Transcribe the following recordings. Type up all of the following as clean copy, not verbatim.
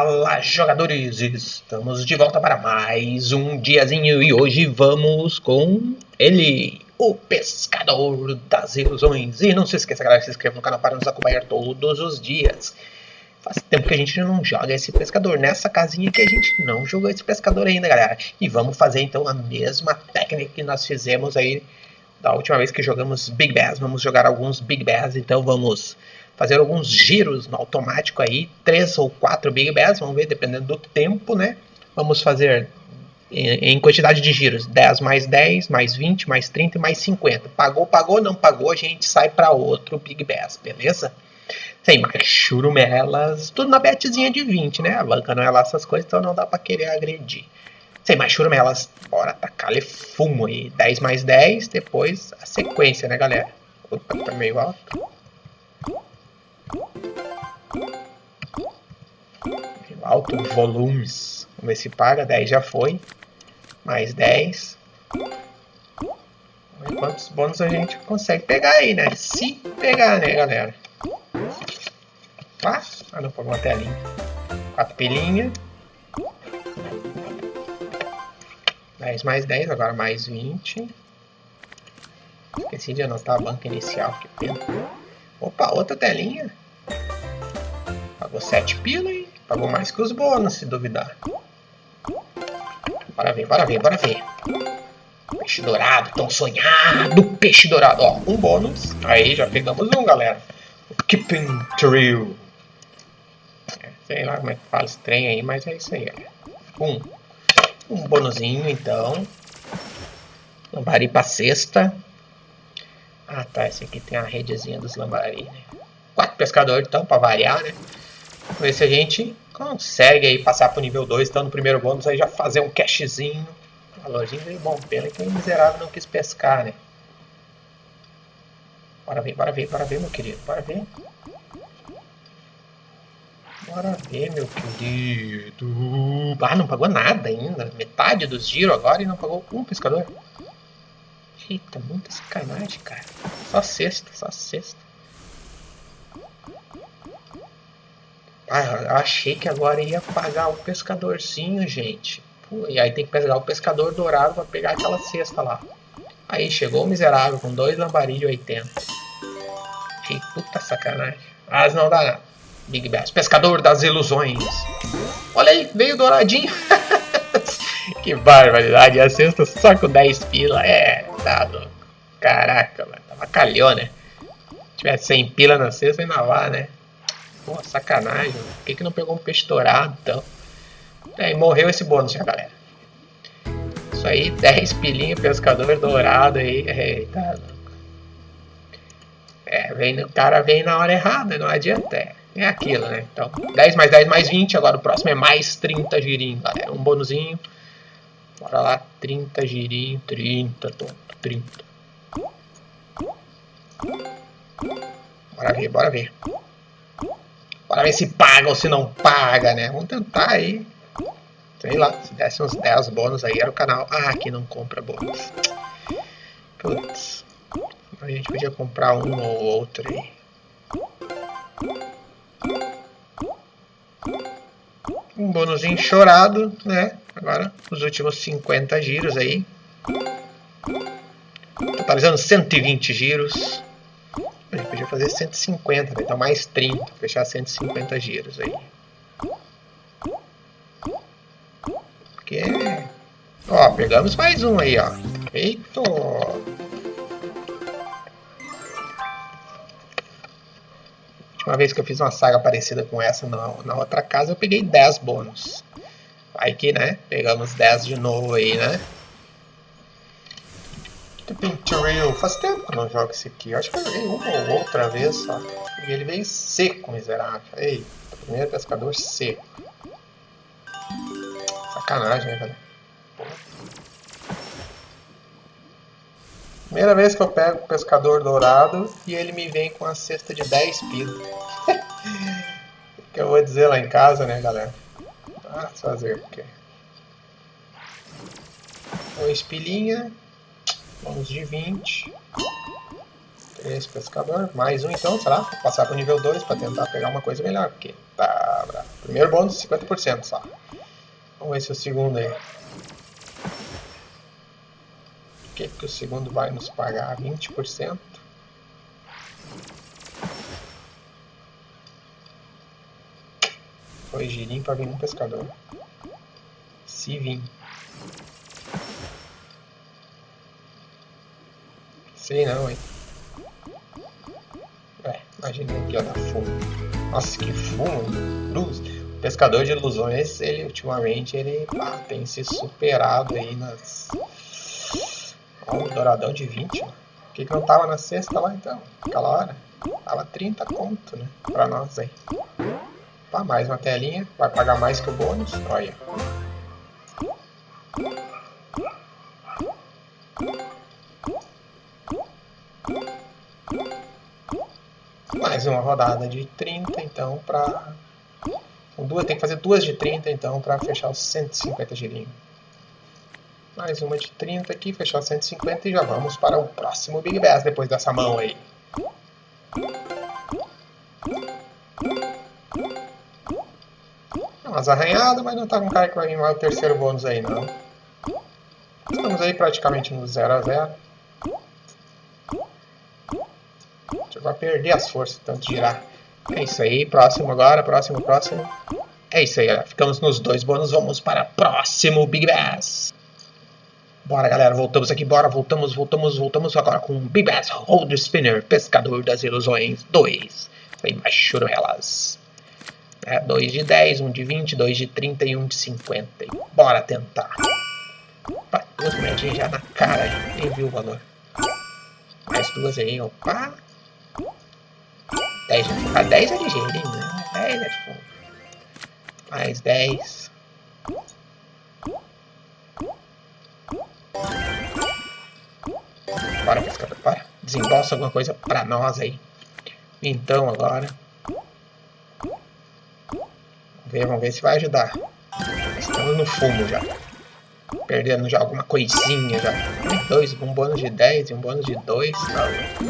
Fala, jogadores! Estamos de volta para mais um diazinho e hoje vamos com ele, o Pescador das Ilusões. E não se esqueça, galera, de se inscrever no canal para nos acompanhar todos os dias. Faz tempo que a gente não joga esse pescador, nessa casinha que a gente não jogou esse pescador ainda, galera. E vamos fazer então a mesma técnica que nós fizemos aí da última vez que jogamos Big Bass. Vamos jogar alguns Big Bass, então vamos fazer alguns giros no automático aí, 3 ou 4 Big Bass, vamos ver, dependendo do tempo, né? Vamos fazer em quantidade de giros, 10 mais 10, mais 20, mais 30 e mais 50. Pagou, pagou, não pagou, a gente sai para outro Big Bass, beleza? Sem mais churumelas, tudo na betzinha de 20, né? A banca não é lá essas coisas, então não dá para querer agredir. Sem mais churumelas, bora tacar-lhe fumo aí. 10 mais 10, depois a sequência, né, galera? Opa, tá meio alto. Alto volumes. Vamos ver se paga. 10 já foi. Mais 10. Vamos ver quantos bônus a gente consegue pegar aí, né? Se pegar, né, galera? Ah, não pagou uma telinha. 4 pilinhas. 10 mais 10, agora mais 20. Esqueci de anotar a banca inicial. Que pena. Opa, outra telinha. Pagou 7 pila e pagou mais que os bônus, se duvidar. Bora ver, bora ver, bora ver. Peixe dourado, tão sonhado. Peixe dourado. Ó, um bônus. Aí, já pegamos um, galera. O Keeping Thrill. Sei lá como é que fala esse trem aí, mas é isso aí, galera. Um bonuzinho, então. Lambari pra sexta. Ah, tá. Esse aqui tem a redezinha dos lambari, né? 4 pescadores, então, pra variar, né? Vamos ver se a gente consegue aí passar pro nível 2, então no primeiro bônus aí já fazer um cashzinho. Valorzinho aí, bom, pena que o miserável não quis pescar, né? Bora ver, meu querido, bora ver. Bora ver, meu querido. Ah, não pagou nada ainda, metade dos giros agora e não pagou um pescador. Eita, muita sacanagem, cara. Só sexta, só sexta. Ah, eu achei que agora ia pagar o pescadorzinho, gente. Pô, e aí tem que pegar o pescador dourado pra pegar aquela cesta lá. Aí chegou o miserável com 2 lambari de 80. Que puta sacanagem. Mas não dá nada. Big Bass, pescador das ilusões. Olha aí, veio douradinho. Que barbaridade. A cesta só com 10 pila. É, tá louco. Caraca, mano. Tava calhou, né? Se tivesse 100 pila na cesta, ainda lá, né? Pô, sacanagem, mano. Por que não pegou um peixe dourado, então? É, morreu esse bônus já, galera. Isso aí, 10 pilinhas, pescador dourado aí. Eita, louco. O cara vem na hora errada, não adianta. É aquilo, né? Então, 10 mais 10 mais 20. Agora o próximo é mais 30 girinho, galera. Um bonuzinho. Bora lá, 30 girinho, 30, tonto, 30. Bora ver, bora ver. Bora ver se paga ou se não paga, né? Vamos tentar aí. Sei lá, se desse uns 10 bônus aí era o canal. Ah, aqui não compra bônus. Putz. A gente podia comprar um ou outro aí. Um bônusinho chorado, né? Agora, os últimos 50 giros aí. Totalizando 120 giros. A gente podia fazer 150, né? Então mais 30, fechar 150 giros aí. Porque... Ó, pegamos mais um aí, ó. Eita! Uma vez que eu fiz uma saga parecida com essa na outra casa, eu peguei 10 bônus. Aí que, né? Pegamos 10 de novo aí, né? Faz tempo que eu não jogo esse aqui. Eu acho que eu joguei uma ou outra vez só. E ele veio seco, miserável. Eita, primeiro pescador seco. Sacanagem, né, velho? Primeira vez que eu pego o pescador dourado e ele me vem com a cesta de 10 pila. Que eu vou dizer lá em casa, né, galera? Ah, fazer o quê? 2 pilinha. Vamos de 20. 3 pescador. Mais um então, será? Vou passar pro nível 2 para tentar pegar uma coisa melhor. Porque tá bravo. Primeiro bônus 50% só. Vamos ver se o segundo aí. O que o segundo vai nos pagar? 20%. Foi girinho para vir um pescador. Se vir. Sei não, hein. Imagina aqui, ó, da fumo. Nossa, que fumo, luz. O pescador de ilusões, ele ultimamente, ele tem se superado aí nas... Ó, o douradão de 20, ó. Por que não tava na sexta lá, então? Aquela hora? Tava 30 conto, né? Pra nós aí. Tá, mais uma telinha. Vai pagar mais que o bônus. Olha. Mais uma rodada de 30, então, pra... Tem que fazer duas de 30, então, pra fechar os 150 girinhos. Mais uma de 30 aqui, fechar os 150 e já vamos para o próximo Big Bass depois dessa mão aí. Umas arranhadas, mas não tá com cara que vai vir mais o terceiro bônus aí, não. Estamos aí praticamente no 0 a 0. Chegou a perder as forças, tanto girar. É isso aí, próximo agora, próximo. É isso aí, galera. Ficamos nos 2 bônus, vamos para o próximo Big Bass. Bora, galera, voltamos aqui, bora, voltamos agora com Big Bass Hold Spinner, Pescador das Ilusões 2. Tem mais churuelas. 2 de 10, 1 de 20, 2 de 30 e 1 de 50. Bora tentar. Opa, 2 moedinhas já na cara, nem viu o valor. Mais 2 aí, opa. 10 de fundo. 10 é ligeirinho, né? 10 é de fundo. Mais 10. Bora, pescador, bora. Desembolsa alguma coisa pra nós aí. Então, agora... Vamos ver se vai ajudar. Estamos no fumo já. Perdendo já alguma coisinha já. Um bônus de 10 e um bônus de 2.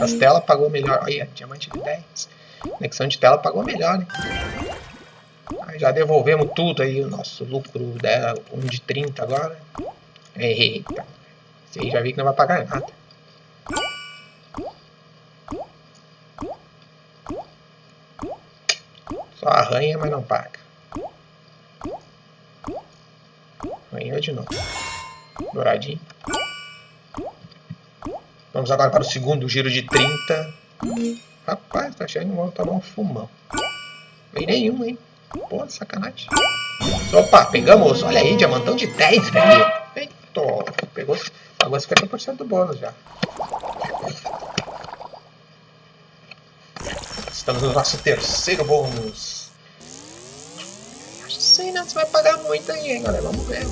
As telas pagou melhor. Olha, diamante de 10. Conexão de tela pagou melhor, né? Aí já devolvemos tudo aí, o nosso lucro dela, 1 de 30 agora. Eita. Esse aí já vi que não vai pagar nada. Só arranha, mas não paga. Arranhou de novo. Douradinho. Vamos agora para o segundo giro de 30. Rapaz, tá achando que vamos tomar um fumão. Vem nenhum, hein? Pô, sacanagem. Opa, pegamos. Olha aí, diamantão de 10, velho. Eita, pagou 50% do bônus já. Estamos no nosso terceiro bônus. Acho que sei não se vai pagar muito aí, hein, galera. Vamos ver.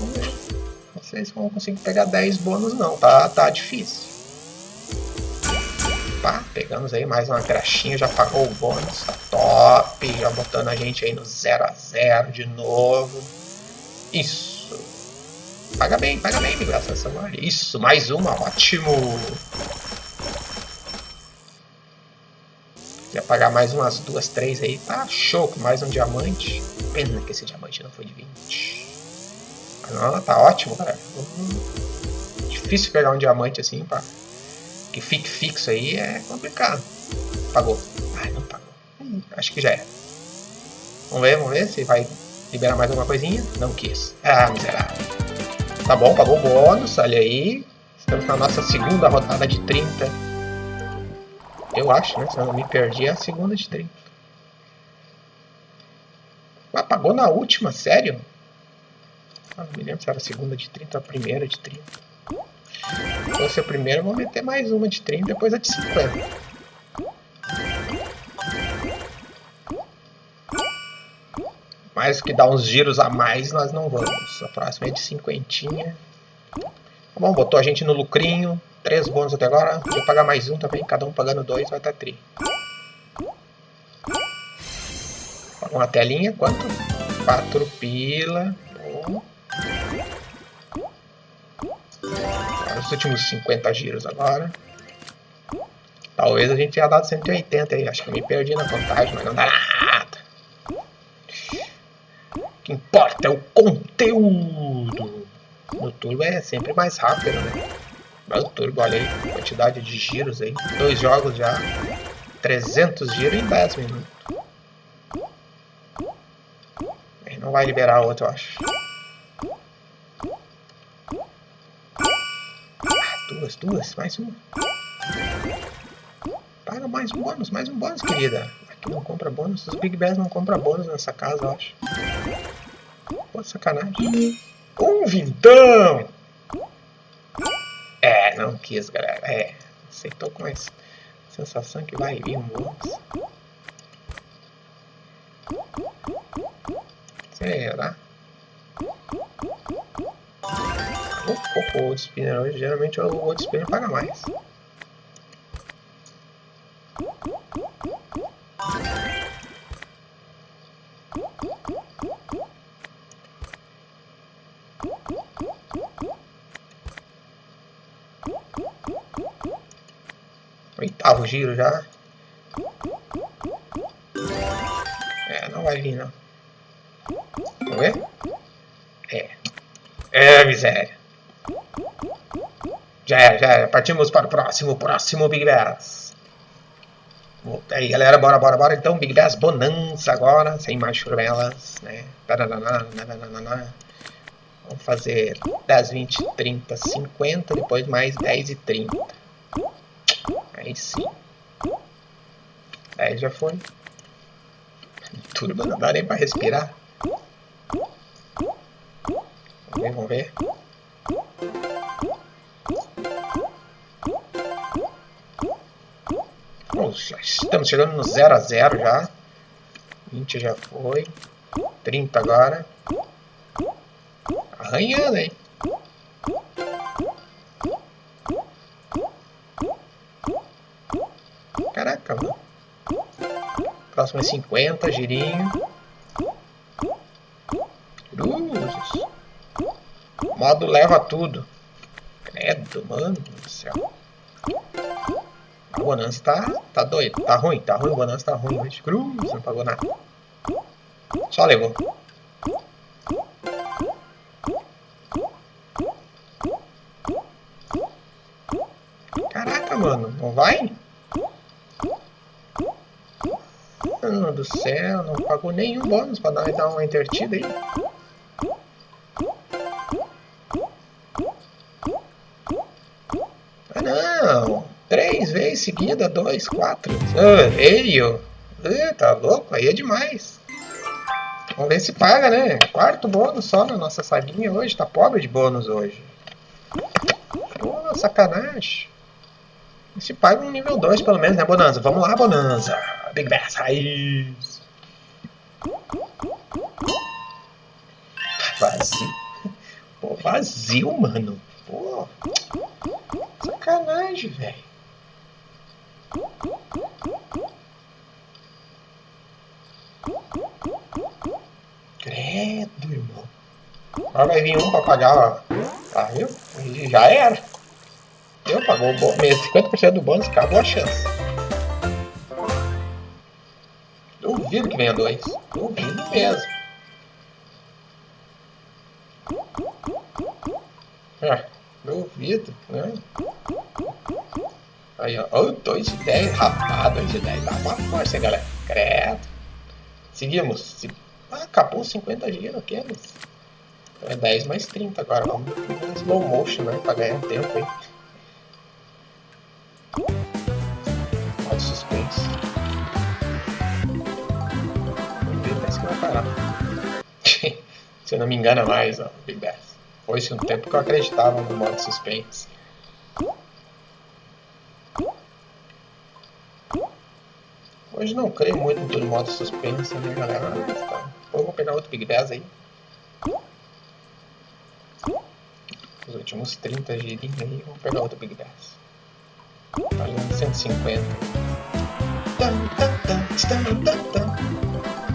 Não sei se vamos conseguir pegar 10 bônus não, tá difícil. Opa, pegamos aí mais uma graxinha, já pagou o bônus, tá top. Já botando a gente aí no 0 a 0 de novo. Isso. Paga bem, migração. Isso, mais uma, ótimo. Ia pagar mais umas 2, 3 aí, tá show, com mais um diamante. Pena que esse diamante não foi de 20. Mas não, tá ótimo, galera. Difícil pegar um diamante assim, pá. Que fique fixo aí é complicado. Pagou. Ai, não pagou. Acho que já é. Vamos ver se vai liberar mais alguma coisinha. Não quis. Ah, miserável. Tá bom, pagou o bônus, olha aí. Estamos na nossa segunda rodada de 30. Eu acho, né? Se eu não me perdi, é a segunda de 30. Ah, pagou na última, sério? Ah, não me lembro se era a segunda de 30 ou a primeira de 30. Se fosse a primeira, eu vou meter mais uma de 30 e depois a de 50. Mais que dá uns giros a mais, nós não vamos. A próxima é de 50. Tá bom, botou a gente no lucrinho. 3 bônus até agora. Vou pagar mais um também. Cada um pagando 2, vai dar 3. Uma telinha, quanto? 4 pila. Bom. Os últimos 50 giros agora. Talvez a gente tenha dado 180 aí. Acho que eu me perdi na contagem, mas não dá nada. O que importa é o conteúdo. No turbo é sempre mais rápido, né? Mas o turbo, olha aí, quantidade de giros aí. 2 jogos já. 300 giros em 10 minutos. Ele não vai liberar outro, eu acho. Duas, mais uma. Paga mais um bônus, querida. Aqui não compra bônus, os Big Bass não compram bônus nessa casa, eu acho. Pô, sacanagem. Um vintão! É, não quis, galera. É, aceitou com essa sensação que vai vir um bônus. Será? O Old Spinner hoje, geralmente o Old Spinner paga mais. Oitavo giro já. É, não vai vir não. Vamos ver? É, miséria. Já era. Partimos para o próximo Big Bass. Aí, galera, bora. Então, Big Bass Bonanza agora, sem mais churumelas, né? Vamos fazer 10, 20, 30, 50, depois mais 10 e 30. Aí sim. 10 já foi. Turbo não dá nem pra respirar. Vamos ver. Já estamos chegando no 0 a 0 já. 20 já foi. 30 agora. Arranhando, hein? Caraca, mano. Próximo é 50, girinho. Cruzes. Modo leva tudo. Credo, mano do céu. A Bonanza tá doido. Tá ruim. O Bonanza tá ruim hoje. Cruz, não pagou nada. Só levou. Caraca, mano. Não vai? Mano do céu. Não pagou nenhum bônus pra dar uma invertida aí. Ah, não. 3 vezes seguida. 2, 4. Veio. Tá louco? Aí é demais. Vamos ver se paga, né? 4º bônus só na nossa saguinha hoje. Tá pobre de bônus hoje. Pô, sacanagem. E se paga um nível 2 pelo menos, né, Bonanza? Vamos lá, Bonanza. Big Bass Raiz. Vazio. Pô, vazio, mano. Pô. Sacanagem, velho. Credo, irmão. Agora vai vir um pra pagar, ó. Ah, viu? E já era. Eu pagou o bônus, 50% do bônus, acabou a chance. Duvido que venha 2. Duvido mesmo. Duvido, né? Aí, ó. 2 de 10, rapaz, 2 de 10. Dá uma força, hein, galera. Credo. Seguimos. Acabou 50 giros aqueles. Então é 10 mais 30 agora. Vamos em slow motion, né? Pra ganhar um tempo aí. Modo suspense. Vamos ver, parece que vai parar. Se eu não me engano é mais, ó. Big Bass. Foi-se um tempo que eu acreditava no modo suspense. Hoje não creio muito no modo suspense, né, galera? Mas tá. Eu vou pegar outro Big Bass aí. Os últimos 30 girinhos aí, vou pegar outro Big Bass. Tá ali 150.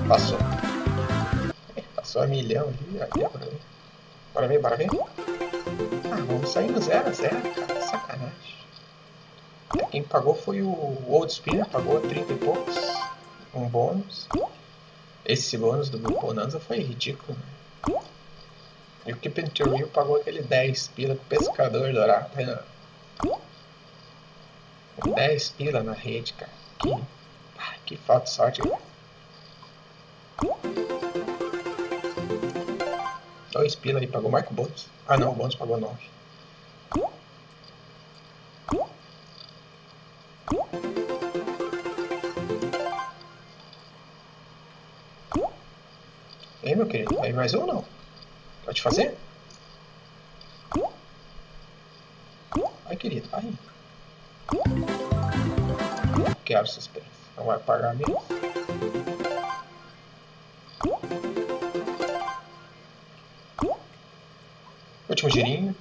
Passou. Passou a milhão ali, bora ver. Ah, vamos sair no 0 a 0, cara, sacanagem. Quem pagou foi o Old Spinner, pagou 30 e poucos. Um bônus. Esse bônus do Bonanza foi ridículo. E o Keep to Real pagou aquele 10 pila com o pescador dourado. 10 pila na rede, cara. Que falta de sorte. 2 pila aí, pagou mais que o bônus. Ah não, o bônus pagou 9. E aí, meu querido, aí mais um ou não? Pode fazer? Vai, querido, vai. Quero suspense. Não vai pagar mesmo. Último girinho.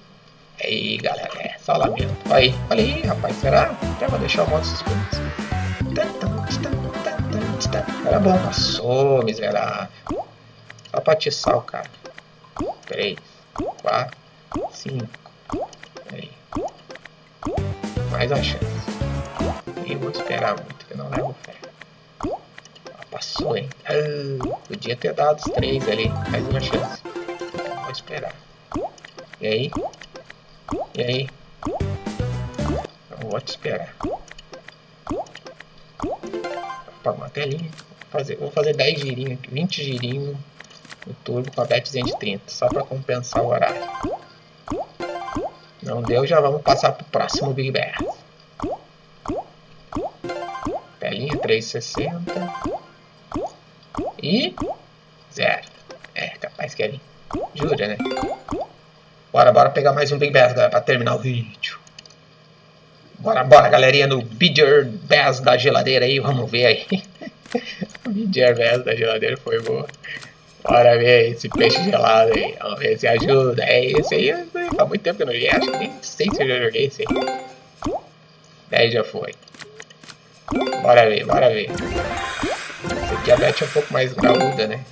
Aí, galera, só lamento. Olha aí, rapaz, será? Até vou deixar o modo suspense. Era bom, passou, miserável. Só pra atiçar o cara. 3, 4, 5. Aí. Mais uma chance. Nem vou esperar muito, que eu não levo fé. Passou, hein? Podia ter dado os 3 ali. Mais uma chance. Não vou esperar. E aí? E aí? Não vou te esperar. Apagar uma telinha. Vou fazer 10 girinhos aqui. 20 girinhos no turbo com a betzinha de 30. Só pra compensar o horário. Não deu, já vamos passar pro próximo Big Bass. Telinha 360. E 0. Capaz que é ali. Jura, né? Bora pegar mais um Big Bass, galera, pra terminar o vídeo. Bora, galerinha, no Bidger Bass da geladeira aí, vamos ver aí. O Bidger Bass da geladeira foi boa. Bora ver aí esse peixe gelado aí, vamos ver se ajuda. Esse aí, faz muito tempo que eu não joguei, acho que nem sei se eu já joguei esse aí. 10 já foi. Bora ver. Esse aqui a bet é um pouco mais graúda, né?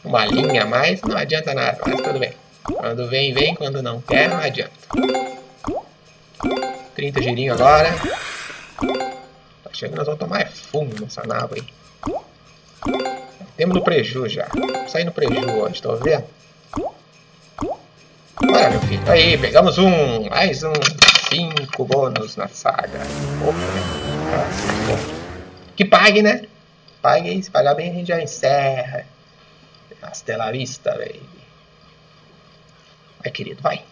Uma linha a mais, não adianta nada, mas tudo bem. Quando vem, quando não quer, não adianta. 30 girinho agora. Tá chegando, nós vamos tomar fundo nessa nave aí. Temos no preju já. Sair no preju hoje, tô vendo? Bora, meu filho. Aí, pegamos mais um. 5 bônus na saga. Opa. Que pague, né? Pague aí, se pagar bem a gente já encerra. Hasta la vista, baby. Vai, querido, vai.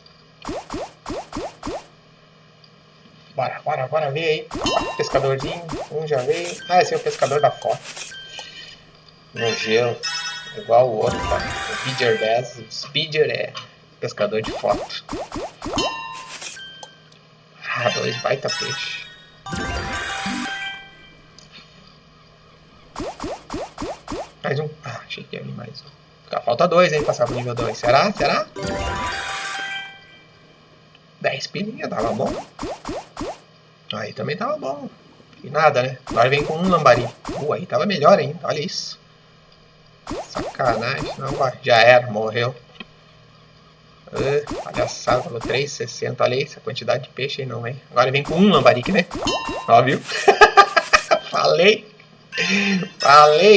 Bora ver aí. Pescadorzinho, já veio. Esse é o pescador da foto. No gelo. Igual o outro, tá? O Bidger Bass. O Speeder é pescador de foto. 2 baita peixe. Mais um. Achei que ia vir mais um. Falta 2, hein? Passar pro nível 2. Será? 10 pilinha, tava bom. Aí também tava bom. E nada, né? Agora vem com um lambari. Aí tava melhor ainda. Olha isso. Sacanagem. Não vai. Já era, morreu. Palhaçada, falou 3,60. Olha aí, essa quantidade de peixe aí não, hein? Agora vem com um lambarique, né? Ó, viu? Falei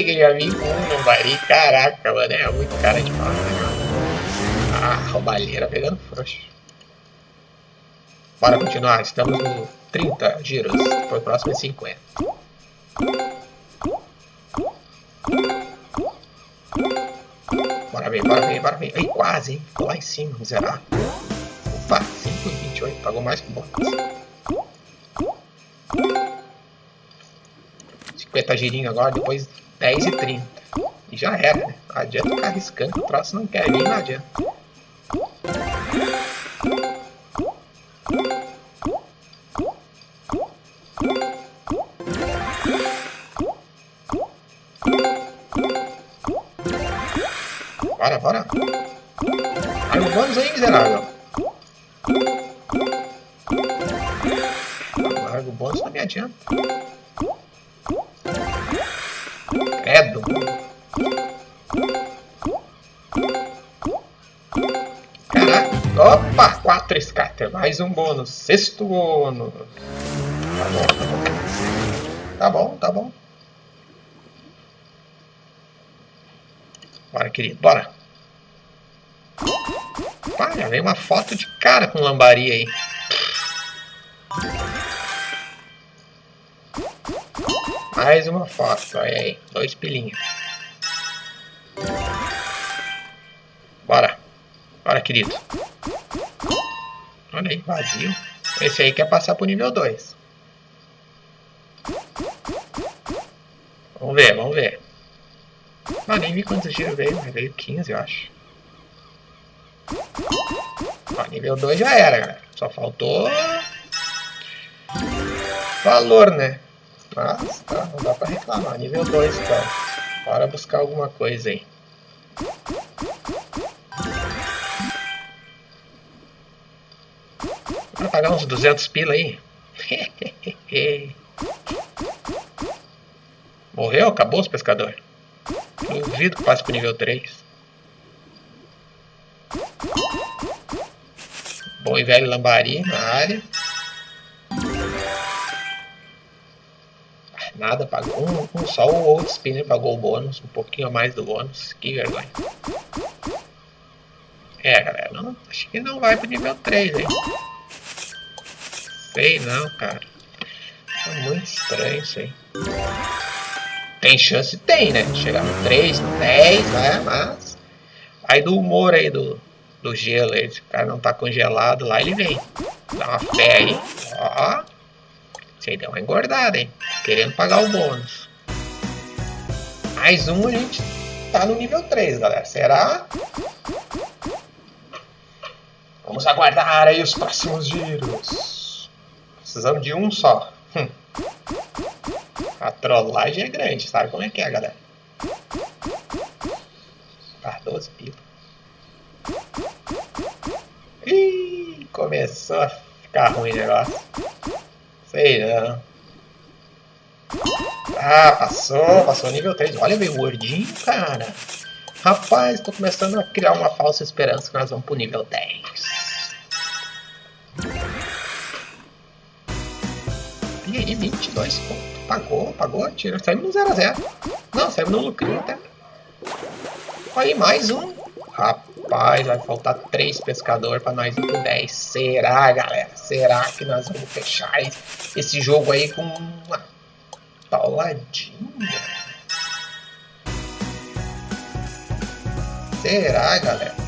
que já vim com um lambarique. Caraca, mano, é muito cara de pau, né? Roubalheira pegando frouxo. Bora continuar, estamos no 30 giros. Foi o próximo é 50. Bora ver. Aí, quase, hein? Ficou lá em cima, miserável. Opa, 5,28. Pagou mais que o bônus. 50 girinho agora, depois 10,30. E já era, né? Não adianta ficar arriscando que o troço não quer vir, não adianta. Bora. Aí o bônus aí, miserável. Larga o bônus, não me adianta. Credo. Caraca. Opa, 4 escáteros. Mais um bônus. Sexto bônus. Tá bom, tá bom. Bora, querido, bora. Pá, já veio uma foto de cara com lambari aí. Mais uma foto, olha aí. 2 pilinhos. Bora. Bora, querido. Olha aí, vazio. Esse aí quer passar pro nível 2. Vamos ver, vamos ver. Ah, nem vi quantos giros veio, mas veio 15, eu acho. Ó, nível 2 já era, galera. Só faltou valor, né? Mas tá, não dá pra reclamar. Nível 2, então. Bora buscar alguma coisa aí. Bora pagar uns 200 pila aí. Morreu? Acabou os pescadores? Duvido que passe pro nível 3. Bom e velho lambari na área. Nada, pagou só o Old Spinner pagou o bônus, um pouquinho a mais do bônus. Que vergonha. É, galera, não, acho que não vai pro nível 3, hein? Sei não, cara. É muito estranho isso aí. Tem chance? Tem, né? Chegar no 3, no 10, né? Mas aí do humor aí do gelo aí. Se o cara não tá congelado lá, ele vem. Dá uma fé aí. Ó. Isso aí deu uma engordada, hein? Querendo pagar o bônus. Mais um, a gente tá no nível 3, galera. Será? Vamos aguardar aí os próximos giros. Precisamos de um só. A trollagem é grande, sabe como é que é, galera? Tá, 12 pila. Ih, começou a ficar ruim o negócio. Sei não. Ah, passou nível 3. Olha, veio gordinho, cara. Rapaz, tô começando a criar uma falsa esperança que nós vamos pro nível 10. E aí, 22 pontos. Pagou, tira. Saímos no 0 a 0. Não, saímos no lucrinho até. Aí, mais um. Rapaz, vai faltar 3 pescadores pra nós ir pro 10. Será, galera? Será que nós vamos fechar esse jogo aí com uma pauladinha? Será, galera?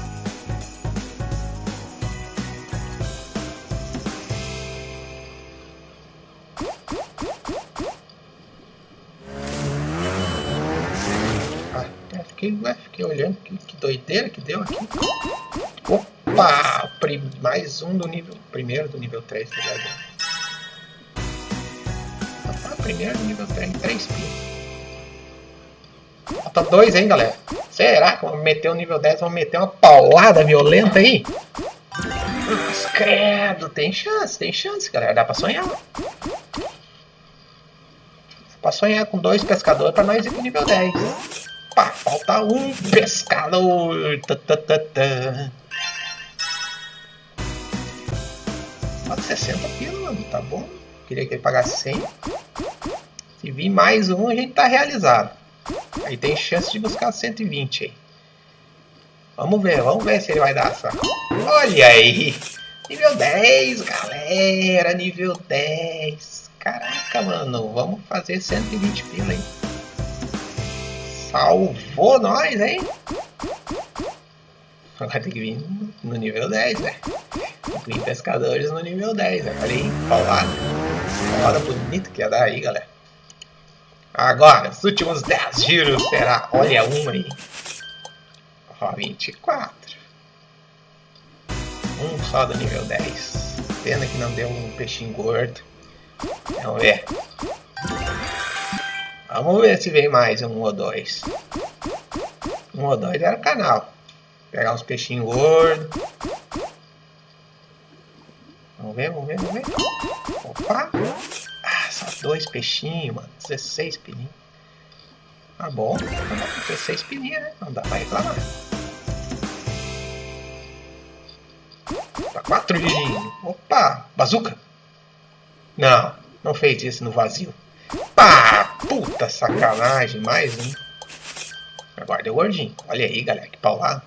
Fiquei olhando que doideira que deu aqui. Opa! Mais um do nível. Primeiro do nível 3, tá ligado? Primeiro do nível 3, 3 pilas. Falta 2, hein, galera? Será que vamos meter o nível 10? Vamos meter uma paulada violenta aí? Mas credo, tem chance, galera. Dá pra sonhar. Dá pra sonhar com 2 pescadores pra nós ir pro nível 10. Opa, falta um pescador. Pode 60 pila, mano. Tá bom. Queria que ele pagasse 100. Se vir mais um, a gente tá realizado. Aí tem chance de buscar 120 aí. Vamos ver se ele vai dar essa. Olha aí! Nível 10, galera! Nível 10! Caraca, mano! Vamos fazer 120 pila, hein? Salvou nós, hein? Agora tem que vir no nível 10, né? Tem que vir pescadores no nível 10, né? Olha aí, paulada. Paulada bonita que ia dar aí, galera. Agora, os últimos 10 giros será. Olha uma aí. Ó, 24. Um só do nível 10. Pena que não deu um peixinho gordo. Vamos ver. Vamos ver se vem mais um ou dois. Um ou dois era o canal. Pegar uns peixinhos gordos. Vamos ver. Opa! Ah, só 2 peixinhos, mano. 16 pilinhos. Tá bom. 16 pilinhos, né? Não dá pra reclamar. Opa, 4 de dinheiro. Opa, bazuca. Não, não fez isso no vazio. Pá, puta sacanagem, mais um. Agora deu gordinho. Olha aí, galera, que paulada.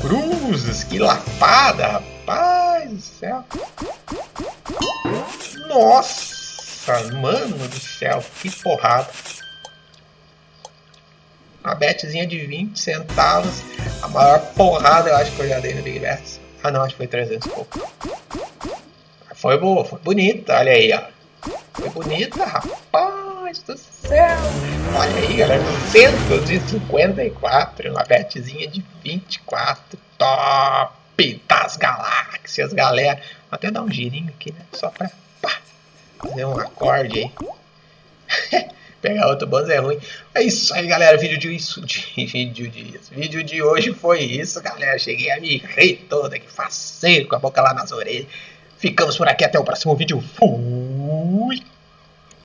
Cruzes, que lapada, rapaz do céu. Nossa, mano do céu, que porrada. Uma betzinha de 20 centavos. A maior porrada eu acho que eu já dei no Big Bet. Ah não, acho que foi 300 e pouco. Foi boa, foi bonita, olha aí, ó. Foi bonita, rapaz do céu. Olha aí, galera, 254, uma betzinha de 24. Top das galáxias, galera. Vou até dar um girinho aqui, né? Só pra fazer um acorde aí. Pegar outro bônus é ruim. É isso aí, galera. Vídeo de hoje foi isso, galera. Cheguei a me rir toda, que faceiro, com a boca lá nas orelhas. Ficamos por aqui, até o próximo vídeo. Fui!